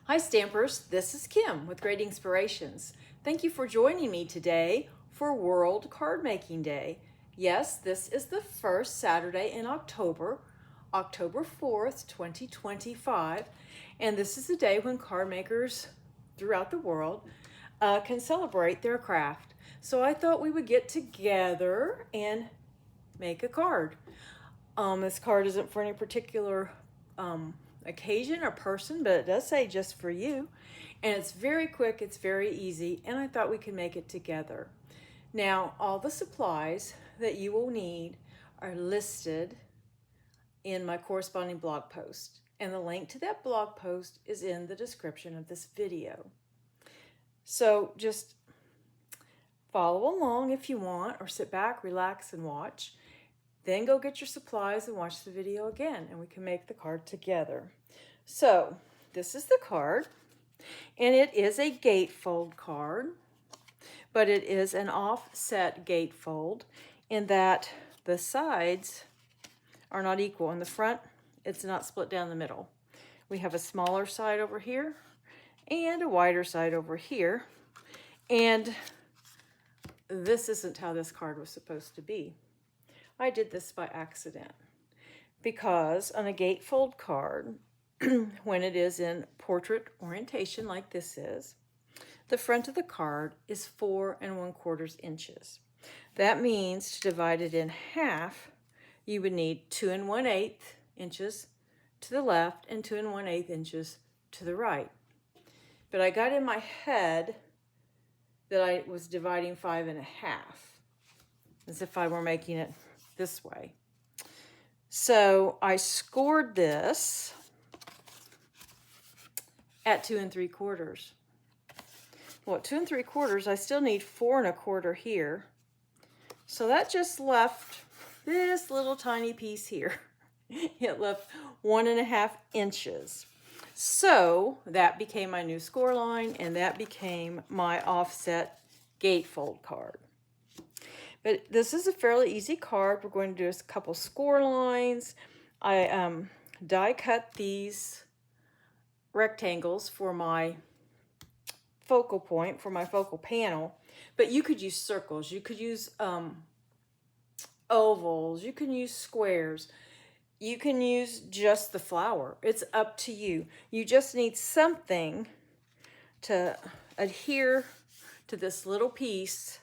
Hi Stampers, this is Kim with Great Inspirations. Thank you for joining me today for World Card Making Day. Yes, this is the first Saturday in October, October 4th, 2025, and this is a day when card makers throughout the world can celebrate their craft. So I thought we would get together and make a card. This card isn't for any particular occasion or person, but it does say just for you. And it's very quick, it's very easy, and I thought we could make it together. Now, all the supplies that you will need are listed in my corresponding blog post, and the link to that blog post is in the description of this video. So just follow along if you want, or sit back, relax, and watch. Then go get your supplies and watch the video again, and we can make the card together. So this is the card, and it is a gatefold card, but it is an offset gatefold in that the sides are not equal. In the front, it's not split down the middle. We have a smaller side over here and a wider side over here, and this isn't how this card was supposed to be. I did this by accident because on a gatefold card, when it is in portrait orientation like this is, the front of the card is 4 1/4 inches. That means to divide it in half, you would need 2 1/8 inches to the left and 2 1/8 inches to the right. But I got in my head that I was dividing 5 1/2, as if I were making it this way. So I scored this at 2 3/4. Well, at 2 3/4, I still need 4 1/4 here. So that just left this little tiny piece here. It left 1 1/2 inches. So that became my new score line, and that became my offset gatefold card. But this is a fairly easy card. We're going to do a couple score lines. I die cut these rectangles for my focal point, for my focal panel, but you could use circles, you could use ovals, you can use squares, you can use just the flower. It's up to you. You just need something to adhere to this little piece,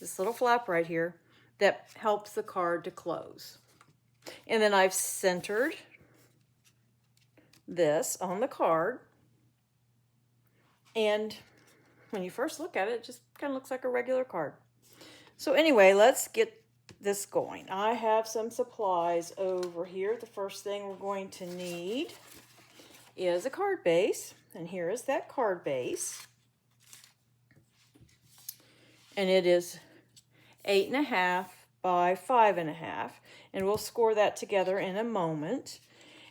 this little flap right here, that helps the card to close. And then I've centered this on the card, and when you first look at it, it just kind of looks like a regular card. So anyway, let's get this going. I have some supplies over here. The first thing we're going to need is a card base, and here is that card base. And it is 8 1/2 by 5 1/2, and we'll score that together in a moment.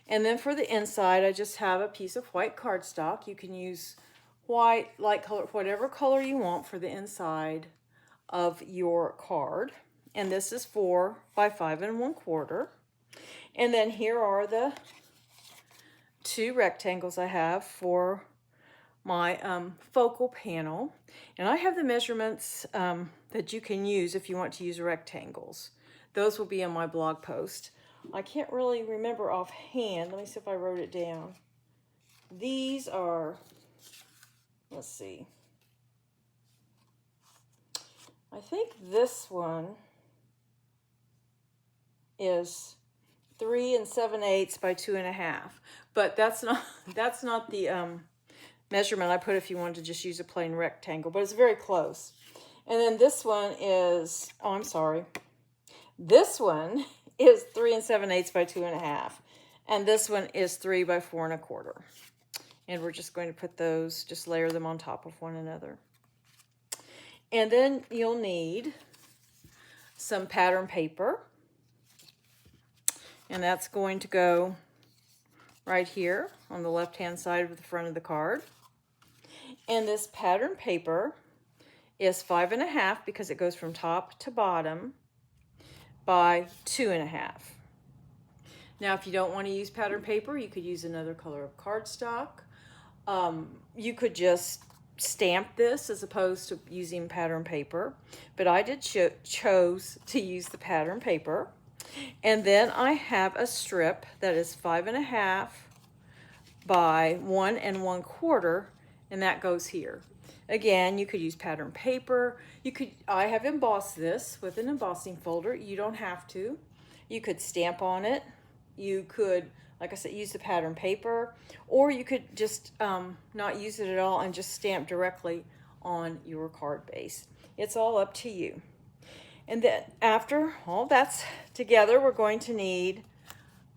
And then for the inside, I just have a piece of white cardstock. You can use white, light color, whatever color you want for the inside of your card. And this is 4 by 5 1/4. And then here are the 2 rectangles I have for my focal panel. And I have the measurements that you can use if you want to use rectangles. Those will be on my blog post. I can't really remember offhand. Let me see if I wrote it down. These are, let's see. I think this one is 3 7/8 by 2 1/2. But that's not the measurement I put if you wanted to just use a plain rectangle, but it's very close. And then this one is, oh, I'm sorry. This one is 3 7/8 by 2 1/2. And this one is 3 by 4 1/4. And we're just going to put those, just layer them on top of one another. And then you'll need some pattern paper. And that's going to go right here on the left-hand side of the front of the card. And this pattern paper is 5 1/2 because it goes from top to bottom by 2 1/2. Now, if you don't want to use pattern paper, you could use another color of cardstock, You could just stamp this as opposed to using pattern paper, but I did chose to use the pattern paper. And then I have a strip that is 5.5 by 1 1/4, and that goes here. Again, you could use pattern paper. I have embossed this with an embossing folder. You don't have to. You could stamp on it. You could, like I said, use the pattern paper, or you could just not use it at all and just stamp directly on your card base. It's all up to you. And then after all that's together, we're going to need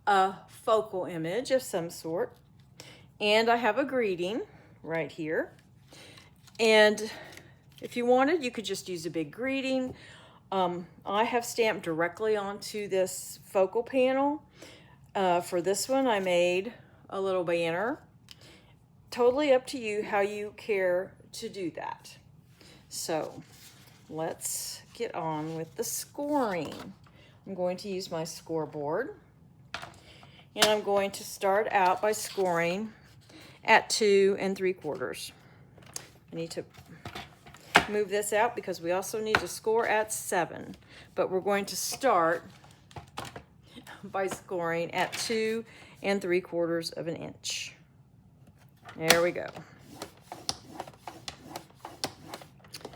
a focal image of some sort. And I have a greeting right here. And if you wanted, you could just use a big greeting. I have stamped directly onto this focal panel. For this one, I made a little banner. Totally up to you how you care to do that. So let's get on with the scoring. I'm going to use my scoreboard. And I'm going to start out by scoring at 2 3/4. I need to move this out because we also need to score at 7. But we're going to start by scoring at 2 3/4 of an inch. There we go.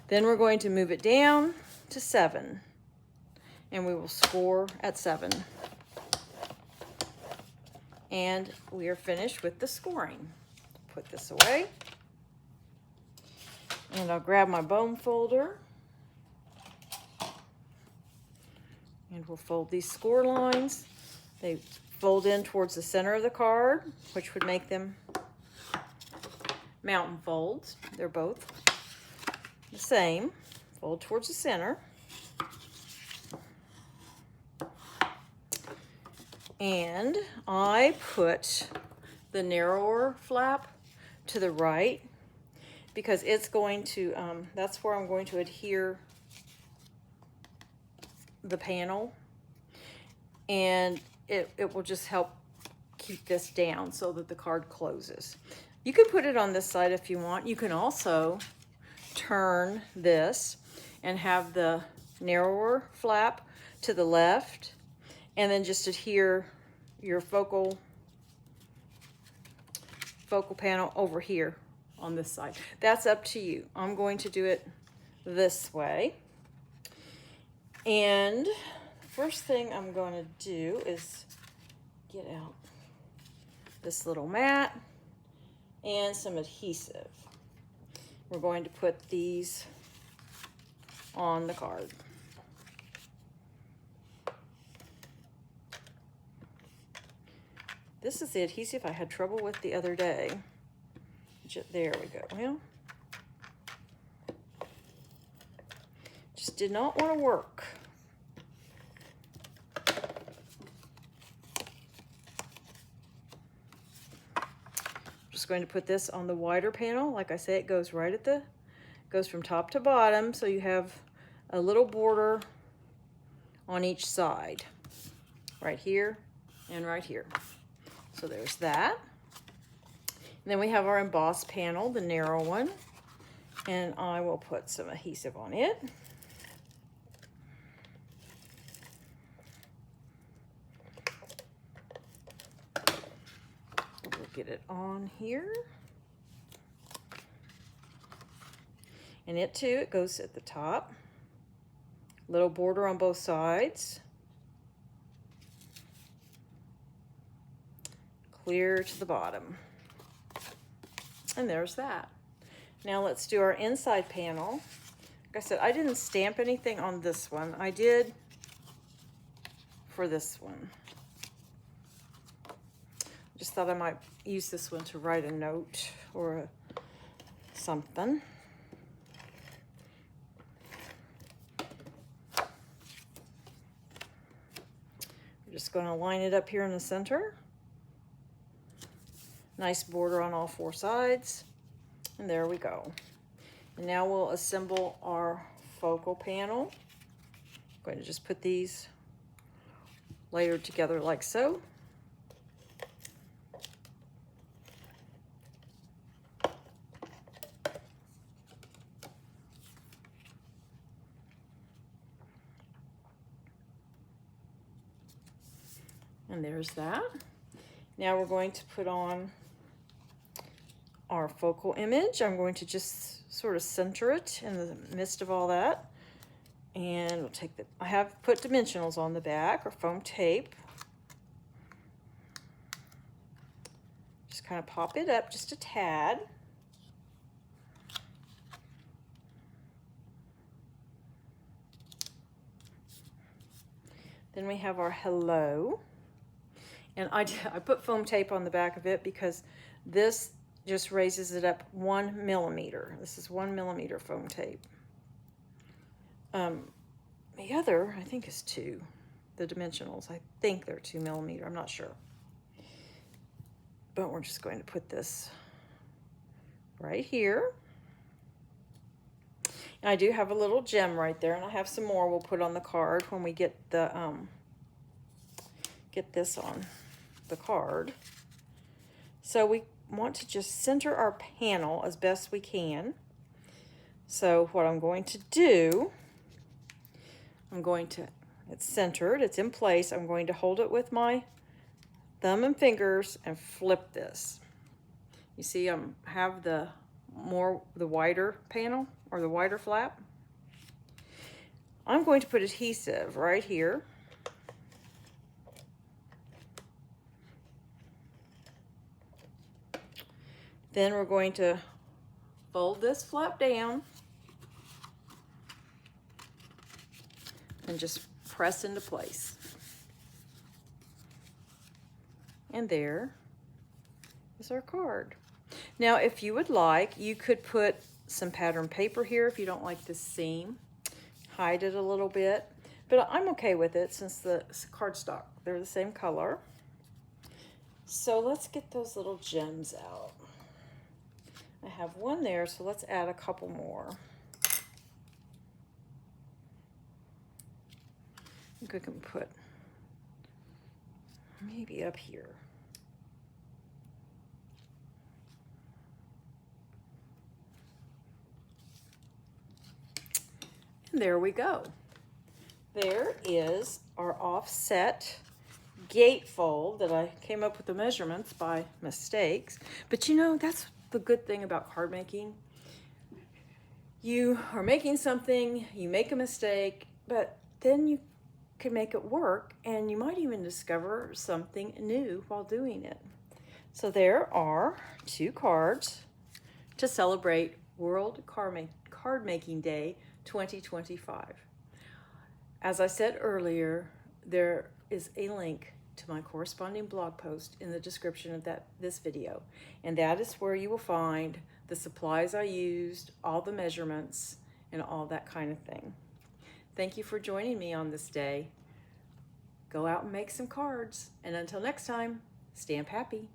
Then we're going to move it down to 7. And we will score at 7. And we are finished with the scoring. Put this away. And I'll grab my bone folder. And we'll fold these score lines. They fold in towards the center of the card, which would make them mountain folds. They're both the same. Fold towards the center. And I put the narrower flap to the right because it's going to, that's where I'm going to adhere the panel. And it will just help keep this down so that the card closes. You can put it on this side if you want. You can also turn this and have the narrower flap to the left and then just adhere your focal panel over here on this side. That's up to you. I'm going to do it this way. And first thing I'm going to do is get out this little mat and some adhesive. We're going to put these on the card. This is the adhesive I had trouble with the other day. There we go. Well, just did not want to work. Just going to put this on the wider panel. Like I say, it goes right at goes from top to bottom, so you have a little border on each side, right here and right here. So there's that. And then we have our embossed panel, the narrow one, and I will put some adhesive on it. We'll get it on here. And it too, it goes at the top. Little border on both sides. Clear to the bottom. And there's that. Now let's do our inside panel. Like I said, I didn't stamp anything on this one. I did for this one. Just thought I might use this one to write a note or something. We're just going to line it up here in the center. Nice border on all 4 sides. And there we go. And now we'll assemble our focal panel. I'm going to just put these layered together like so. And there's that. Now we're going to put on our focal image. I'm going to just sort of center it in the midst of all that. And we'll take the, I have put dimensionals on the back, or foam tape. Just kind of pop it up just a tad. Then we have our hello. And I put foam tape on the back of it because this just raises it up 1 millimeter. This is 1 millimeter foam tape. The other, I think, is 2. The dimensionals, I think they're 2 millimeter. I'm not sure. But we're just going to put this right here. And I do have a little gem right there, and I have some more we'll put on the card when we get the get this on the card. So we want to just center our panel as best we can. So what I'm going to do, it's centered, it's in place. I'm going to hold it with my thumb and fingers and flip this. You see, I have the wider panel, or the wider flap. I'm going to put adhesive right here. Then we're going to fold this flap down and just press into place. And there is our card. Now, if you would like, you could put some pattern paper here if you don't like this seam. Hide it a little bit, but I'm okay with it since the cardstock, they're the same color. So let's get those little gems out. I have one there, so let's add a couple more. I think I can put maybe up here. And there we go. There is our offset gatefold that I came up with the measurements by mistakes. But you know, that's the good thing about card making. You are making something, you make a mistake, but then you can make it work, and you might even discover something new while doing it. So there are 2 cards to celebrate World Card Making Day 2025. As I said earlier, there is a link to my corresponding blog post in the description of this video, and that is where you will find the supplies I used, all the measurements, and all that kind of thing. Thank you for joining me on this day. Go out and make some cards, and until next time, stamp happy.